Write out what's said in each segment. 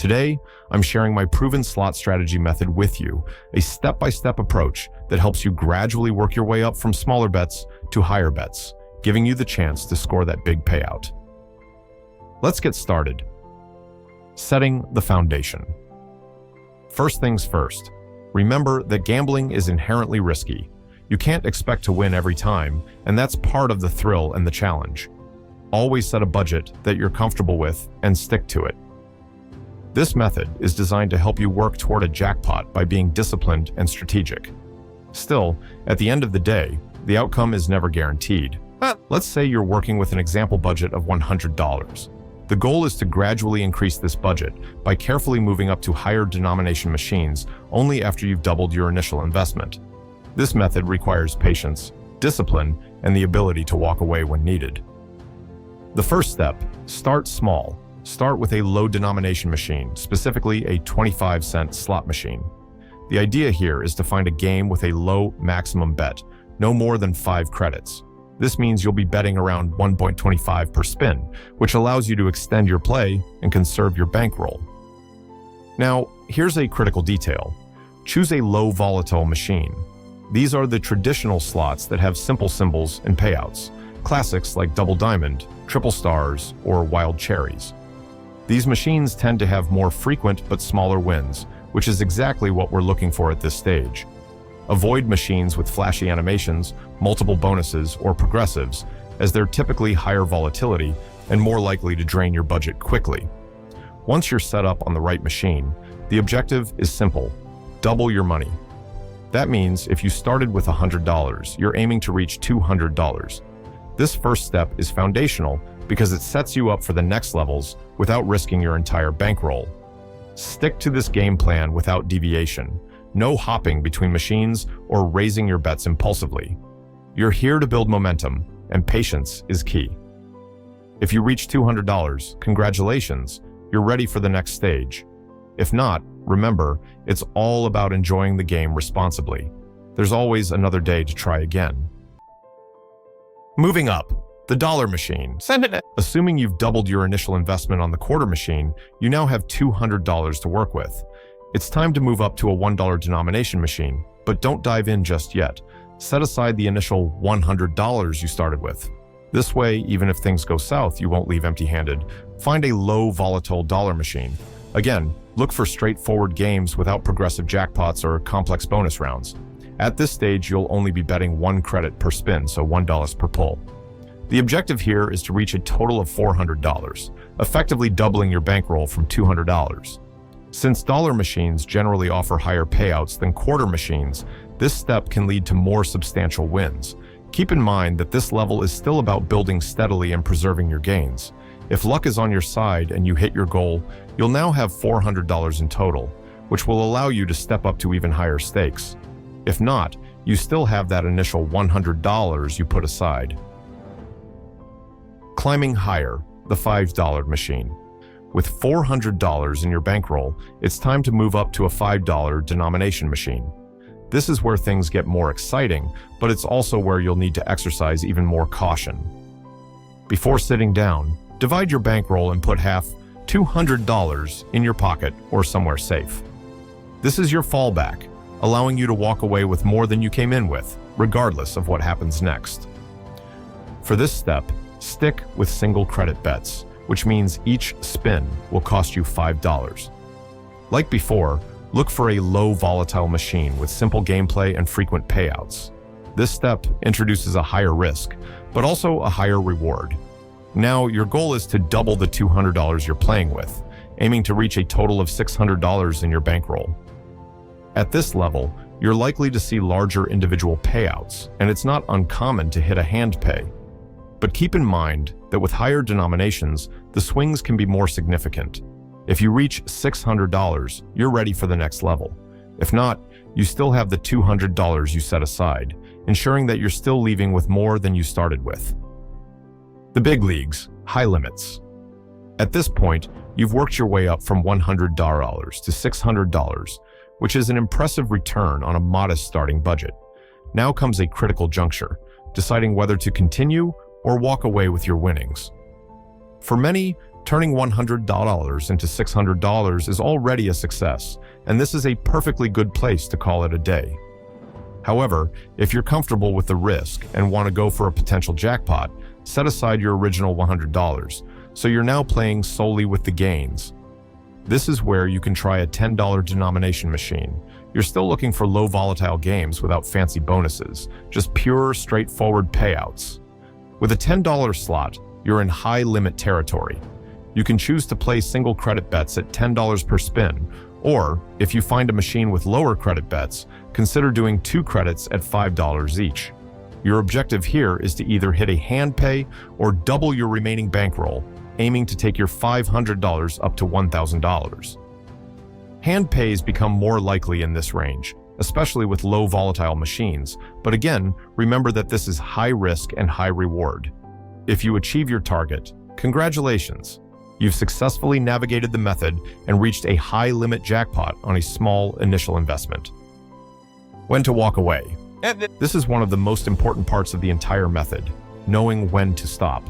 Today, I'm sharing my proven slot strategy method with you, a step-by-step approach that helps you gradually work your way up from smaller bets to higher bets, giving you the chance to score that big payout. Let's get started. Setting the foundation. First things first, remember that gambling is inherently risky. You can't expect to win every time, and that's part of the thrill and the challenge. Always set a budget that you're comfortable with and stick to it. This method is designed to help you work toward a jackpot by being disciplined and strategic. Still, at the end of the day, the outcome is never guaranteed. Let's say you're working with an example budget of $100. The goal is to gradually increase this budget by carefully moving up to higher denomination machines only after you've doubled your initial investment. This method requires patience, discipline, and the ability to walk away when needed. The first step, start small. Start with a low denomination machine, specifically a 25-cent slot machine. The idea here is to find a game with a low maximum bet, no more than 5 credits. This means you'll be betting around 1.25 per spin, which allows you to extend your play and conserve your bankroll. Now, here's a critical detail. Choose a low volatile machine. These are the traditional slots that have simple symbols and payouts, classics like double diamond, triple stars, or wild cherries. These machines tend to have more frequent but smaller wins, which is exactly what we're looking for at this stage. Avoid machines with flashy animations, multiple bonuses, or progressives, as they're typically higher volatility and more likely to drain your budget quickly. Once you're set up on the right machine, the objective is simple: double your money. That means if you started with $100, you're aiming to reach $200. This first step is foundational because it sets you up for the next levels without risking your entire bankroll. Stick to this game plan without deviation. No hopping between machines or raising your bets impulsively. You're here to build momentum, and patience is key. If you reach $200, congratulations, you're ready for the next stage. If not, remember, it's all about enjoying the game responsibly. There's always another day to try again. Moving up, the dollar machine. Assuming you've doubled your initial investment on the quarter machine, you now have $200 to work with. It's time to move up to a $1 denomination machine, but don't dive in just yet. Set aside the initial $100 you started with. This way, even if things go south, you won't leave empty-handed. Find a low volatile dollar machine. Again, look for straightforward games without progressive jackpots or complex bonus rounds. At this stage, you'll only be betting 1 credit per spin, so $1 per pull. The objective here is to reach a total of $400, effectively doubling your bankroll from $200. Since dollar machines generally offer higher payouts than quarter machines, this step can lead to more substantial wins. Keep in mind that this level is still about building steadily and preserving your gains. If luck is on your side and you hit your goal, you'll now have $400 in total, which will allow you to step up to even higher stakes. If not, you still have that initial $100 you put aside. Climbing higher, the $5 machine. With $400 in your bankroll, it's time to move up to a $5 denomination machine. This is where things get more exciting, but it's also where you'll need to exercise even more caution. Before sitting down, divide your bankroll and put half, $200, in your pocket or somewhere safe. This is your fallback, allowing you to walk away with more than you came in with, regardless of what happens next. For this step, stick with single credit bets, which means each spin will cost you $5. Like before, look for a low volatile machine with simple gameplay and frequent payouts. This step introduces a higher risk, but also a higher reward. Now, your goal is to double the $200 you're playing with, aiming to reach a total of $600 in your bankroll. At this level, you're likely to see larger individual payouts, and it's not uncommon to hit a hand pay. But keep in mind that with higher denominations, the swings can be more significant. If you reach $600, you're ready for the next level. If not, you still have the $200 you set aside, ensuring that you're still leaving with more than you started with. The big leagues, high limits. At this point, you've worked your way up from $100 to $600, which is an impressive return on a modest starting budget. Now comes a critical juncture, deciding whether to continue or walk away with your winnings. For many, Turning $100 into $600 is already a success, and this is a perfectly good place to call it a day. However, if you're comfortable with the risk and want to go for a potential jackpot, set aside your original $100, so you're now playing solely with the gains. This is where you can try a $10 denomination machine. You're still looking for low volatile games without fancy bonuses, just pure, straightforward payouts. With a $10 slot, you're in high limit territory. You can choose to play single credit bets at $10 per spin, or if you find a machine with lower credit bets, consider doing 2 credits at $5 each. Your objective here is to either hit a hand pay or double your remaining bankroll, aiming to take your $500 up to $1,000. Hand pays become more likely in this range, especially with low volatile machines, but again, remember that this is high risk and high reward. If you achieve your target, congratulations! You've successfully navigated the method and reached a high-limit jackpot on a small initial investment. When to walk away. This is one of the most important parts of the entire method, knowing when to stop.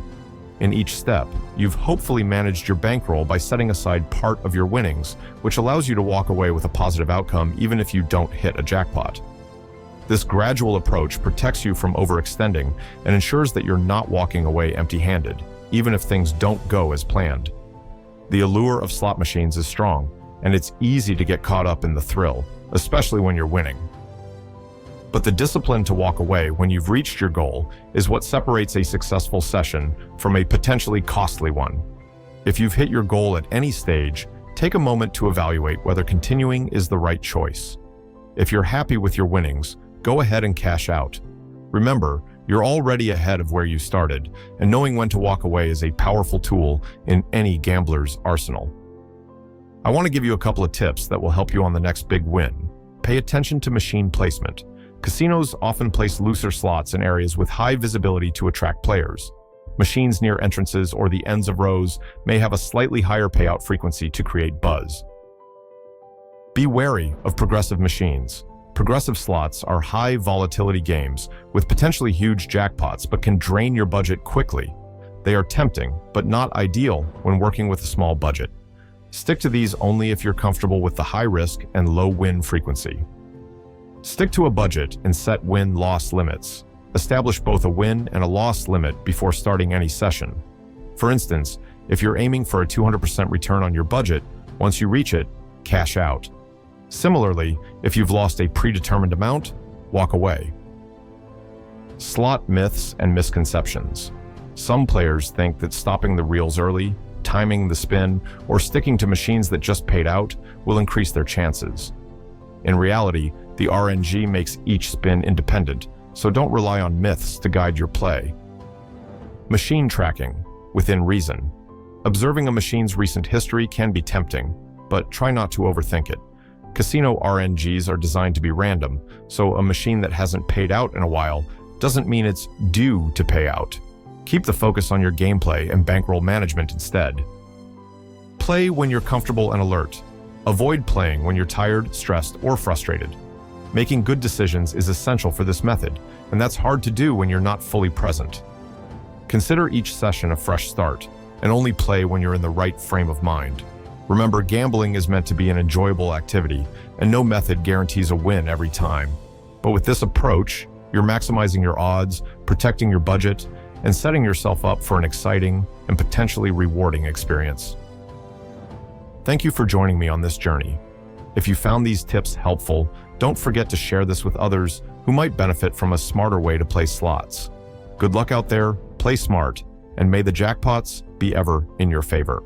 In each step, you've hopefully managed your bankroll by setting aside part of your winnings, which allows you to walk away with a positive outcome even if you don't hit a jackpot. This gradual approach protects you from overextending and ensures that you're not walking away empty-handed, even if things don't go as planned. The allure of slot machines is strong, and it's easy to get caught up in the thrill, especially when you're winning. But the discipline to walk away when you've reached your goal is what separates a successful session from a potentially costly one. If you've hit your goal at any stage, take a moment to evaluate whether continuing is the right choice. If you're happy with your winnings, go ahead and cash out. Remember, you're already ahead of where you started, and knowing when to walk away is a powerful tool in any gambler's arsenal. I want to give you a couple of tips that will help you on the next big win. Pay attention to machine placement. Casinos often place looser slots in areas with high visibility to attract players. Machines near entrances or the ends of rows may have a slightly higher payout frequency to create buzz. Be wary of progressive machines. Progressive slots are high volatility games with potentially huge jackpots but can drain your budget quickly. They are tempting, but not ideal when working with a small budget. Stick to these only if you're comfortable with the high risk and low win frequency. Stick to a budget and set win-loss limits. Establish both a win and a loss limit before starting any session. For instance, if you're aiming for a 200% return on your budget, once you reach it, cash out. Similarly, if you've lost a predetermined amount, walk away. Slot myths and misconceptions. Some players think that stopping the reels early, timing the spin, or sticking to machines that just paid out will increase their chances. In reality, the RNG makes each spin independent, so don't rely on myths to guide your play. Machine tracking, within reason. Observing a machine's recent history can be tempting, but try not to overthink it. Casino RNGs are designed to be random, so a machine that hasn't paid out in a while doesn't mean it's due to pay out. Keep the focus on your gameplay and bankroll management instead. Play when you're comfortable and alert. Avoid playing when you're tired, stressed, or frustrated. Making good decisions is essential for this method, and that's hard to do when you're not fully present. Consider each session a fresh start, and only play when you're in the right frame of mind. Remember, gambling is meant to be an enjoyable activity, and no method guarantees a win every time. But with this approach, you're maximizing your odds, protecting your budget, and setting yourself up for an exciting and potentially rewarding experience. Thank you for joining me on this journey. If you found these tips helpful, don't forget to share this with others who might benefit from a smarter way to play slots. Good luck out there, play smart, and may the jackpots be ever in your favor.